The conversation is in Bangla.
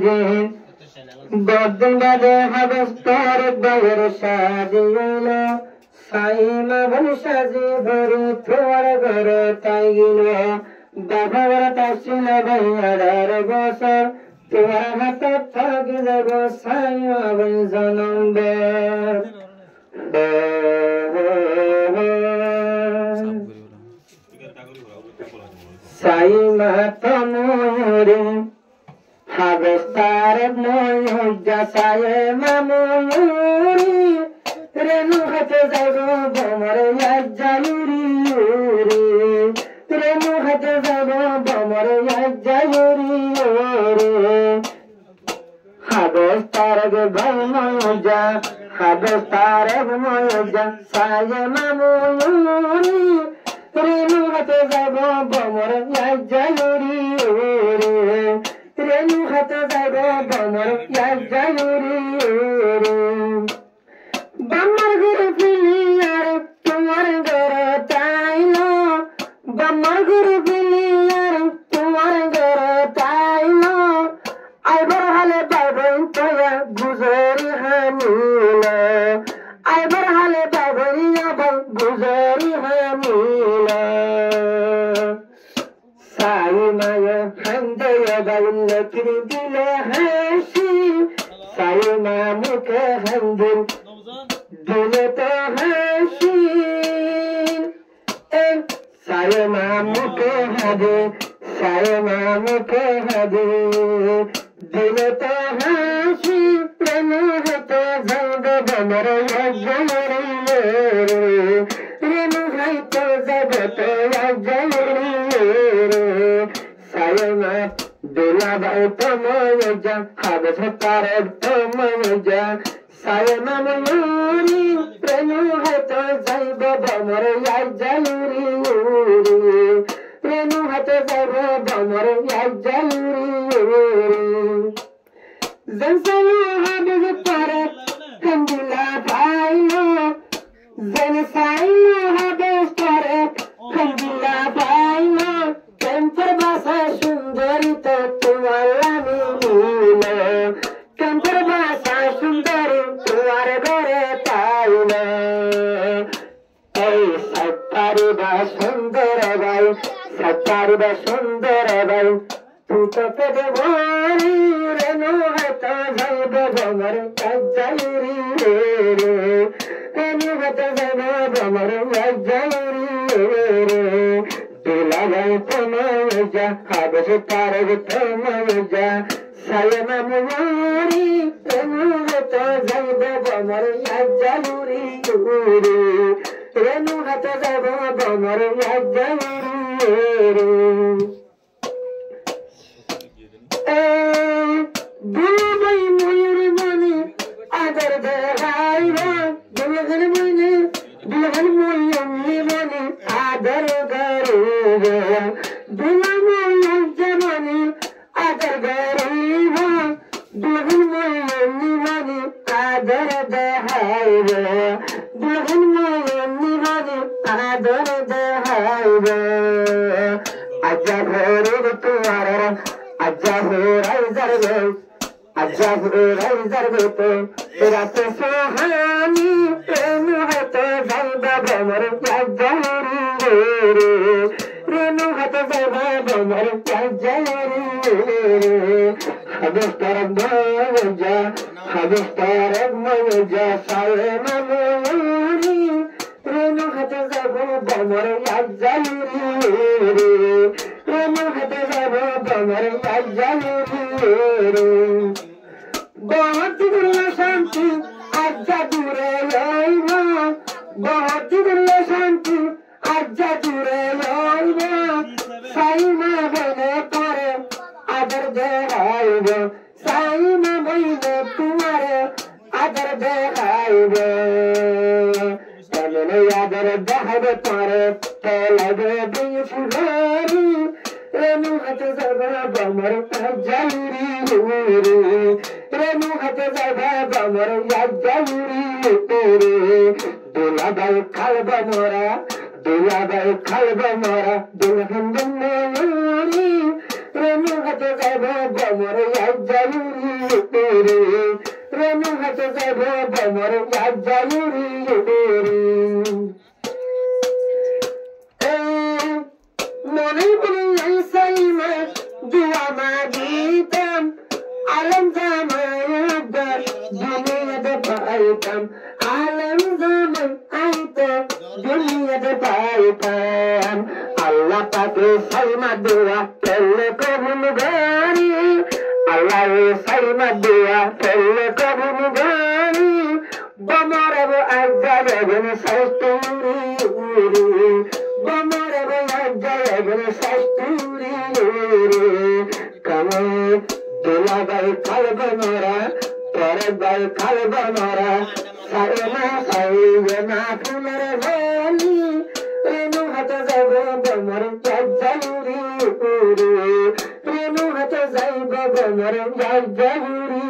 দিন বদিন বাদে হাবস্তার বাইর শাদি হইল সাইমা বল সাজি ভরি তোমার ঘর তাই গেল বাবার তাসিল ভাইয়ার বছর তোমার হাতে থাকি যাব সাইমা বল জনম সাইমা তমরে হাবস্তার ময়ূজা সাইমা ময়ূরি রেনু হাতে যাব বমর ইয়াজায়ুরি রেনু হাতে যাব বমর ইয়াজায়ুরি হাবস্তার ভাই ময়ূজা হাবস্তার ময়ূজা সাইমা ময়ূরি রেনু হাতে যাব বমর ইয়াজায়ুরি রেনু হাতে যাব বমর ইয়াজায়ুরি বামার ঘরে ফিলি আর তোমার ঘরে তাইল বামার ঘরে ফিলি আর তোমার ঘরে তাইল আইবার হালে বাবন তোয়া গুজরি হামিল আইবার হালে বাবনি আবার গুজরি হামিল সাইমায় হামদয় বাইল কিরি দিলে হাসি সাইমা মুখে হামদিল দিলে তো হাসি সাইমা মুখে হাদে সাইমা মুখে হাদে দিলে তো হাসি প্রেম হতে যাইব বমর ইয়াজায়ুরি রেনু হইতে যাব তো ইয়াজায়ুরি সাইমা দুলাভাই তময়জা হাবস্তার তময়জা সাইমা ময়ূরি রেনু হতে যাইব বমর ইয়াজায়ুরি রেনু হতে যাব বমর ইয়াজায়ুরি জনসাইমা হাবস্তার কান্দিলা পাইল জনসাইমা হাবস্তার কান্দিলা পাইল কেমপর বাসা সুন্দরী তো তোমার আমি নীল কেমপর বাসা সুন্দরী তোমার ঘরে পাইল এই সত্তারি বা সুন্দর ভাই সত্তারি বা সুন্দর ভাই তুই তো পেটে ভরি রেনু হতে যাইব বমর ইয়াজায়ুরি রেনু হতে যাইব বমর ইয়াজায়ুরি দুলাভাই তময়জা হাবস্তার তময়জা সাইমা ময়ূরি রেনু হতে যাইব বমর ইয়াজায়ুরি রেনু হতে যাব বমর ইয়াজায়ুরি দুলাভাই ময়ূর মনে আদর দেখাইব দুলাভাই মনে দুলাভাই ময়ূর মনে আদর গরিব দুলাভাই মনে আদর গরিব দুলাভাই ময়ূর মনে আদর দেখাইব দুলাভাই ময়ূর মনে আদর দেখাইব আজ্জা ভোরের তোমার আজ্জা ভোরাই যাবে আজ্জা ভোরাই যাবে তো রাতে সোহানি রেনু হতে যাইব বমর ইয়াজায়ুরি রেনু হতে যাইব বমর ইয়াজায়ুরি হাবস্তার ময়ূজা হাবস্তার ময়ূজা সাইমা ময়ূরি রেনু হতে যাব বমর ইয়াজায়ুরি রেনু হতে যাব বমর ইয়াজায়ুরি বহুত দিল শান্তি আজ্জা দূরে লইব বহুত দিল শান্তি আজ্জা দূরে লইব সাইমা বনে পরে আদর দেখাইব সাইমা বইনে তোমারে আদর দেখাইব তেমন আদর দেখাইব পরে লাগবে বেশি ভারি রেনু হতে যাব বমর ইয়াজায়ুরি রেনু হতে যাব বমর ইয়াজায়ুরি দুলাভাই খাইব মোরা দুলাভাই খাইব মোরা দুলহন ময়ূরি রেনু হাতে যাব বমর জালুরি রে রেনু হাতে যাব বমর জালুরি রে মনে মনে সাইমা দুয়া মাগিতাম আলম জামাইদার দুনিয়াতে পাইতাম আলম জামাই আইতো দুনিয়াতে পাইতাম আল্লাহ পাকে সাইমা দুয়া পেলে কবুল গানি আল্লাহ সাইমা দুয়া পেলে কবুল গানি বমরব আজালেবন সাইতুরি বমরব আজালেবন সাইতুরি কামে দুলাবাই কালবনরা পরবাই কালবনরা সারেনা সাইনা ফুলের ভনি রেনু হাতে যাব বমর জালুরি রেনু হাতে যাইব বমর জালুরি